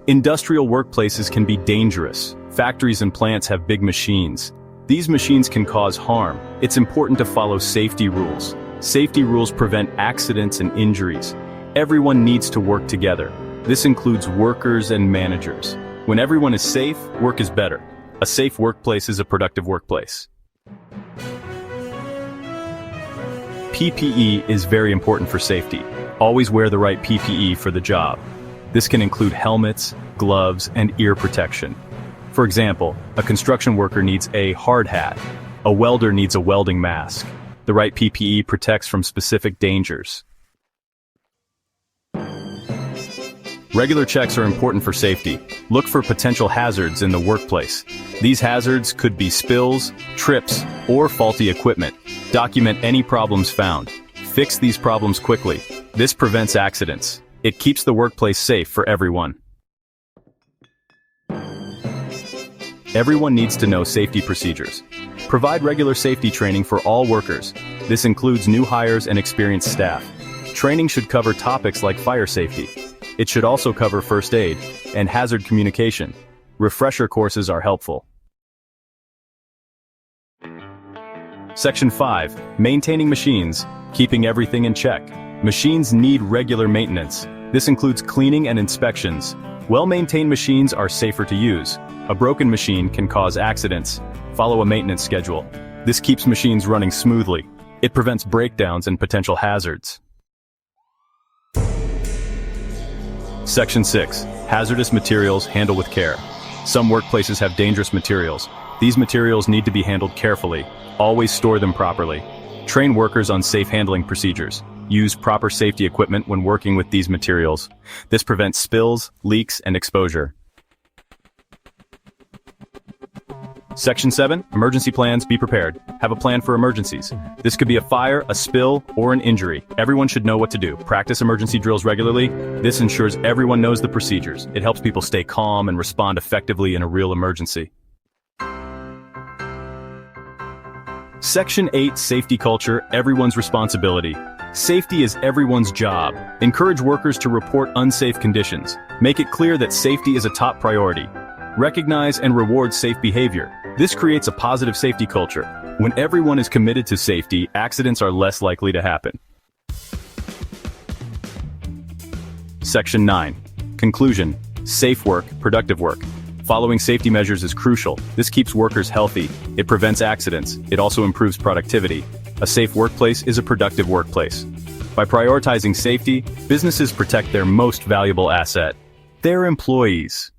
Industrial workplaces can be dangerous. Factories and plants have big machines. These machines can cause harm. It's important to follow safety rules. Safety rules prevent accidents and injuries. Everyone needs to work together. This includes workers and managers. When everyone is safe, work is better. A safe workplace is a productive workplace. PPE is very important for safety. Always wear the right PPE for the job. This can include helmets, gloves, and ear protection. For example, a construction worker needs a hard hat. A welder needs a welding mask. The right PPE protects from specific dangers. Regular checks are important for safety. Look for potential hazards in the workplace. These hazards could be spills, trips, or faulty equipment. Document any problems found. Fix these problems quickly. This prevents accidents. It keeps the workplace safe for everyone. Everyone needs to know safety procedures. Provide regular safety training for all workers. This includes new hires and experienced staff. Training should cover topics like fire safety. It should also cover first aid and hazard communication. Refresher courses are helpful. Section 5. Maintaining machines, keeping everything in check. Machines need regular maintenance. This includes cleaning and inspections. Well-maintained machines are safer to use. A broken machine can cause accidents. Follow a maintenance schedule. This keeps machines running smoothly. It prevents breakdowns and potential hazards. Section 6. Hazardous materials, handle with care. Some workplaces have dangerous materials. These materials need to be handled carefully. Always store them properly. Train workers on safe handling procedures. Use proper safety equipment when working with these materials. This prevents spills, leaks, and exposure. Section 7. Emergency plans, be prepared. Have a plan for emergencies. This could be a fire, a spill, or an injury. Everyone should know what to do. Practice emergency drills regularly. This ensures everyone knows the procedures. It helps people stay calm and respond effectively in a real emergency. Section 8. Safety culture, everyone's responsibility. Safety is everyone's job. Encourage workers to report unsafe conditions. Make it clear that safety is a top priority. Recognize and reward safe behavior. This creates a positive safety culture. When everyone is committed to safety, accidents are less likely to happen. Section 9. Conclusion. Safe work, productive work. Following safety measures is crucial. This keeps workers healthy. It prevents accidents. It also improves productivity. A safe workplace is a productive workplace. By prioritizing safety, businesses protect their most valuable asset, their employees.